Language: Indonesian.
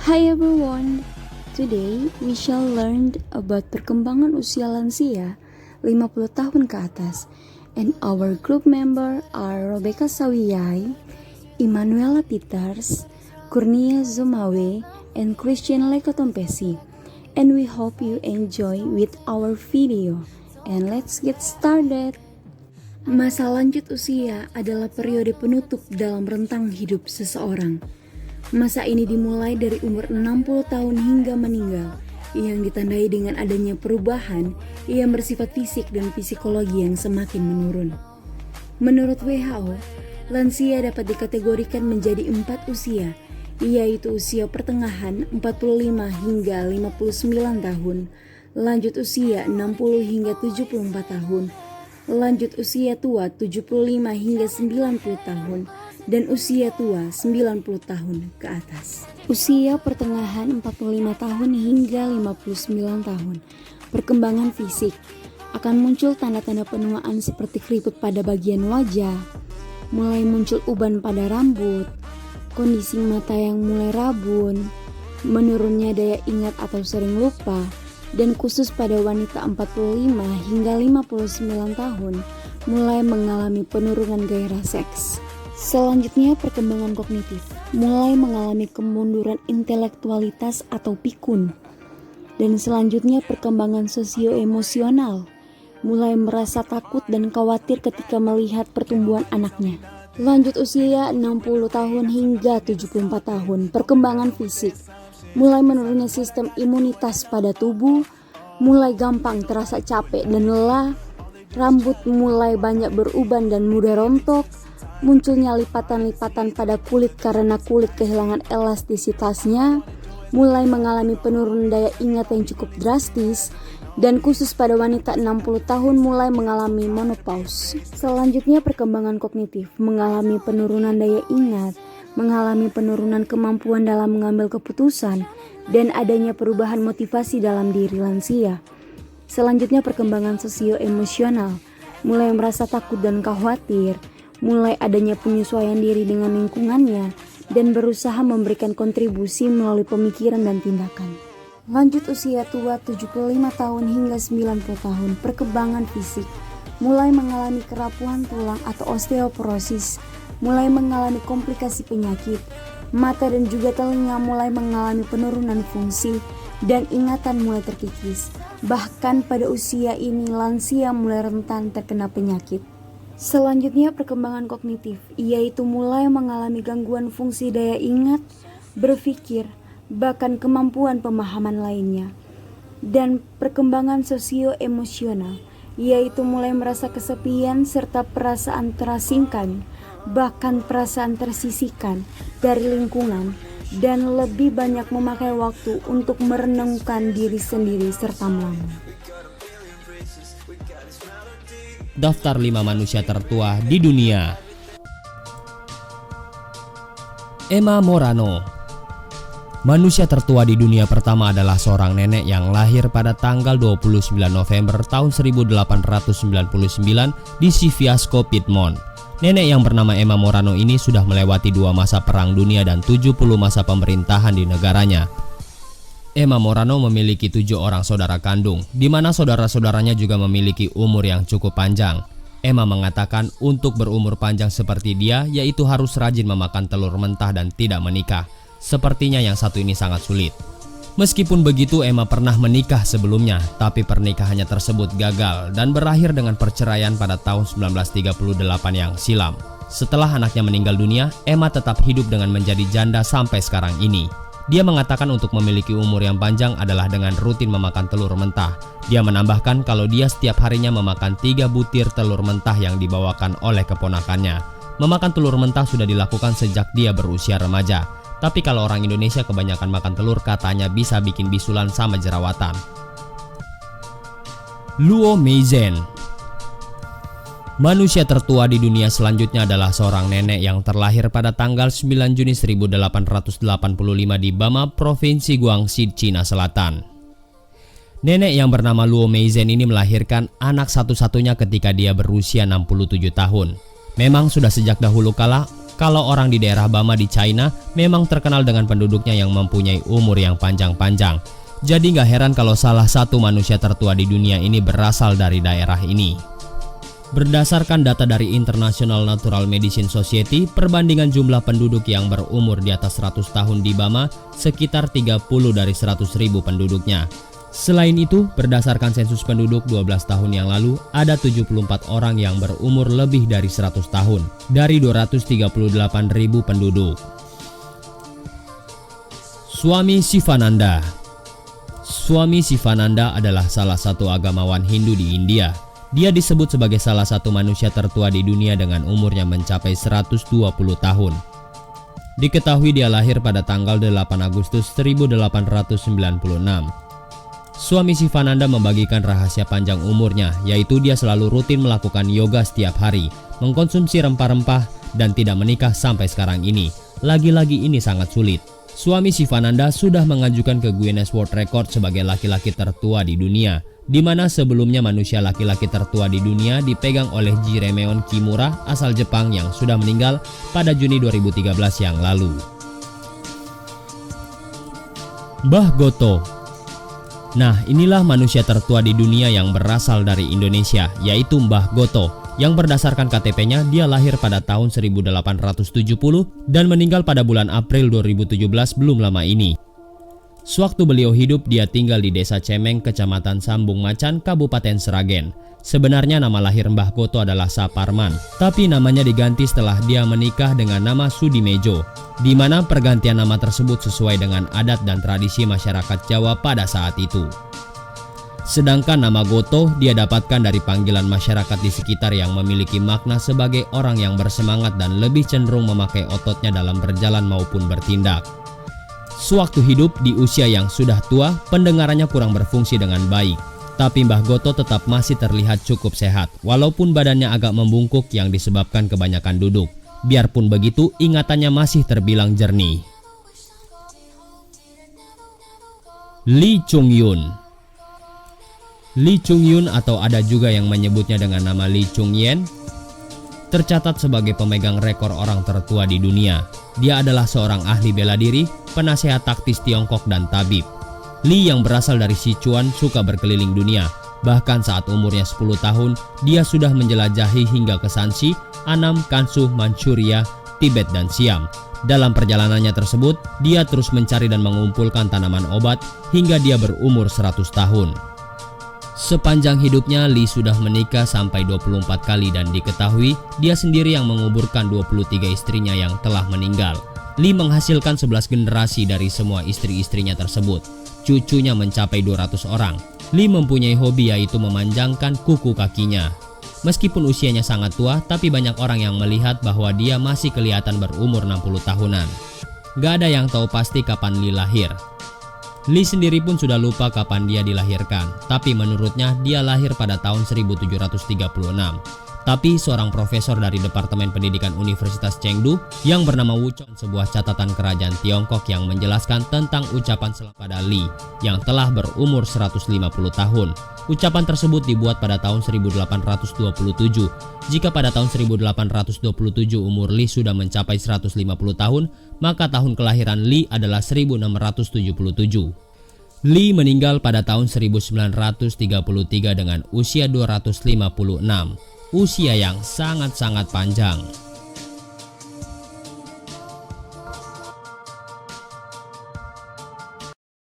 Hi everyone, today we shall learn about perkembangan usia lansia 50 tahun ke atas, and our group member are Rebecca Sawiyai, Emanuela Peters, Kurnia Zomawe, and Christian Lekotompesi. And we hope you enjoy with our video. And let's get started. Masa lanjut usia adalah periode penutup dalam rentang hidup seseorang. Masa ini dimulai dari umur 60 tahun hingga meninggal, yang ditandai dengan adanya perubahan yang bersifat fisik dan psikologi yang semakin menurun. Menurut WHO, lansia dapat dikategorikan menjadi 4 usia, yaitu usia pertengahan 45 hingga 59 tahun, lanjut usia 60 hingga 74 tahun, lanjut usia tua 75 hingga 90 tahun, dan usia tua 90 tahun ke atas. Usia pertengahan 45 tahun hingga 59 tahun. Perkembangan fisik akan muncul tanda-tanda penuaan seperti keriput pada bagian wajah, mulai muncul uban pada rambut, kondisi mata yang mulai rabun, menurunnya daya ingat atau sering lupa, dan khusus pada wanita 45 hingga 59 tahun mulai mengalami penurunan gairah seks. Selanjutnya perkembangan kognitif, mulai mengalami kemunduran intelektualitas atau pikun. Dan selanjutnya perkembangan sosio-emosional, mulai merasa takut dan khawatir ketika melihat pertumbuhan anaknya. Lanjut usia 60 tahun hingga 74 tahun, perkembangan fisik, mulai menurunnya sistem imunitas pada tubuh, mulai gampang terasa capek dan lelah, rambut mulai banyak beruban dan mudah rontok, munculnya lipatan-lipatan pada kulit karena kulit kehilangan elastisitasnya, mulai mengalami penurunan daya ingat yang cukup drastis, dan khusus pada wanita 60 tahun mulai mengalami menopause. Selanjutnya perkembangan kognitif, mengalami penurunan daya ingat, mengalami penurunan kemampuan dalam mengambil keputusan, dan adanya perubahan motivasi dalam diri lansia. Selanjutnya perkembangan sosio-emosional, mulai merasa takut dan khawatir, mulai adanya penyesuaian diri dengan lingkungannya, dan berusaha memberikan kontribusi melalui pemikiran dan tindakan. Lanjut usia tua 75 tahun hingga 90 tahun, perkembangan fisik, mulai mengalami kerapuhan tulang atau osteoporosis, mulai mengalami komplikasi penyakit, mata dan juga telinga mulai mengalami penurunan fungsi, dan ingatan mulai terkikis. Bahkan pada usia ini lansia mulai rentan terkena penyakit. Selanjutnya perkembangan kognitif, yaitu mulai mengalami gangguan fungsi daya ingat, berpikir, bahkan kemampuan pemahaman lainnya. Dan perkembangan sosio-emosional, yaitu mulai merasa kesepian serta perasaan terasingkan, bahkan perasaan tersisihkan dari lingkungan, dan lebih banyak memakai waktu untuk merenungkan diri sendiri serta melamun. Daftar 5 manusia tertua di dunia. Emma Morano. Manusia tertua di dunia pertama adalah seorang nenek yang lahir pada tanggal 29 November tahun 1899 di Siviasco, Piedmont. Nenek yang bernama Emma Morano ini sudah melewati 2 masa perang dunia dan 70 masa pemerintahan di negaranya. Emma Morano memiliki 7 orang saudara kandung, di mana saudara-saudaranya juga memiliki umur yang cukup panjang. Emma mengatakan untuk berumur panjang seperti dia, yaitu harus rajin memakan telur mentah dan tidak menikah. Sepertinya yang satu ini sangat sulit. Meskipun begitu, Emma pernah menikah sebelumnya, tapi pernikahannya tersebut gagal dan berakhir dengan perceraian pada tahun 1938 yang silam. Setelah anaknya meninggal dunia, Emma tetap hidup dengan menjadi janda sampai sekarang ini. Dia mengatakan untuk memiliki umur yang panjang adalah dengan rutin memakan telur mentah. Dia menambahkan kalau dia setiap harinya memakan 3 butir telur mentah yang dibawakan oleh keponakannya. Memakan telur mentah sudah dilakukan sejak dia berusia remaja. Tapi kalau orang Indonesia kebanyakan makan telur katanya bisa bikin bisulan sama jerawatan. Luo Meizen. Manusia tertua di dunia selanjutnya adalah seorang nenek yang terlahir pada tanggal 9 Juni 1885 di Bama, Provinsi Guangxi, Cina Selatan. Nenek yang bernama Luo Meizen ini melahirkan anak satu-satunya ketika dia berusia 67 tahun. Memang sudah sejak dahulu kala kalau orang di daerah Bama di China memang terkenal dengan penduduknya yang mempunyai umur yang panjang-panjang. Jadi nggak heran kalau salah satu manusia tertua di dunia ini berasal dari daerah ini. Berdasarkan data dari International Natural Medicine Society, perbandingan jumlah penduduk yang berumur di atas 100 tahun di Bama sekitar 30 dari 100.000 penduduknya. Selain itu, berdasarkan sensus penduduk 12 tahun yang lalu, ada 74 orang yang berumur lebih dari 100 tahun dari 238.000 penduduk. Swami Sivananda. Swami Sivananda adalah salah satu agamawan Hindu di India. Dia disebut sebagai salah satu manusia tertua di dunia dengan umurnya mencapai 120 tahun. Diketahui dia lahir pada tanggal 8 Agustus 1896. Swami Sivananda membagikan rahasia panjang umurnya, yaitu dia selalu rutin melakukan yoga setiap hari, mengkonsumsi rempah-rempah, dan tidak menikah sampai sekarang ini. Lagi-lagi ini sangat sulit. Swami Sivananda sudah mengajukan ke Guinness World Record sebagai laki-laki tertua di dunia, di mana sebelumnya manusia laki-laki tertua di dunia dipegang oleh Jiremeon Kimura asal Jepang yang sudah meninggal pada Juni 2013 yang lalu. Mbah Goto. Nah, inilah manusia tertua di dunia yang berasal dari Indonesia, yaitu Mbah Goto, yang berdasarkan KTP-nya dia lahir pada tahun 1870 dan meninggal pada bulan April 2017 belum lama ini. Sewaktu beliau hidup, dia tinggal di Desa Cemeng, Kecamatan Sambung Macan, Kabupaten Sragen. Sebenarnya nama lahir Mbah Goto adalah Saparman, tapi namanya diganti setelah dia menikah dengan nama Sudimejo, di mana pergantian nama tersebut sesuai dengan adat dan tradisi masyarakat Jawa pada saat itu. Sedangkan nama Goto dia dapatkan dari panggilan masyarakat di sekitar yang memiliki makna sebagai orang yang bersemangat dan lebih cenderung memakai ototnya dalam berjalan maupun bertindak. Sewaktu hidup di usia yang sudah tua, pendengarannya kurang berfungsi dengan baik. Tapi Mbah Goto tetap masih terlihat cukup sehat, walaupun badannya agak membungkuk yang disebabkan kebanyakan duduk. Biarpun begitu, ingatannya masih terbilang jernih. Lee Chung Yun. Lee Chung Yun atau ada juga yang menyebutnya dengan nama Lee Chung Yen, tercatat sebagai pemegang rekor orang tertua di dunia. Dia adalah seorang ahli bela diri, penasehat taktis Tiongkok dan tabib. Lee yang berasal dari Sichuan suka berkeliling dunia. Bahkan saat umurnya 10 tahun, dia sudah menjelajahi hingga ke Shanxi, Annam, Gansu, Manchuria, Tibet, dan Siam. Dalam perjalanannya tersebut, dia terus mencari dan mengumpulkan tanaman obat hingga dia berumur 100 tahun. Sepanjang hidupnya, Lee sudah menikah sampai 24 kali dan diketahui dia sendiri yang menguburkan 23 istrinya yang telah meninggal. Lee menghasilkan 11 generasi dari semua istri-istrinya tersebut. Cucunya mencapai 200 orang. Lee mempunyai hobi yaitu memanjangkan kuku kakinya. Meskipun usianya sangat tua, tapi banyak orang yang melihat bahwa dia masih kelihatan berumur 60 tahunan. Gak ada yang tahu pasti kapan Lee lahir. Lee sendiri pun sudah lupa kapan dia dilahirkan, tapi menurutnya dia lahir pada tahun 1736. Tapi seorang profesor dari Departemen Pendidikan Universitas Chengdu yang bernama Wu Chong, sebuah catatan kerajaan Tiongkok yang menjelaskan tentang ucapan selamat pada Lee yang telah berumur 150 tahun. Ucapan tersebut dibuat pada tahun 1827. Jika pada tahun 1827 umur Lee sudah mencapai 150 tahun, maka tahun kelahiran Lee adalah 1677. Lee meninggal pada tahun 1933 dengan usia 256. Usia yang sangat-sangat panjang.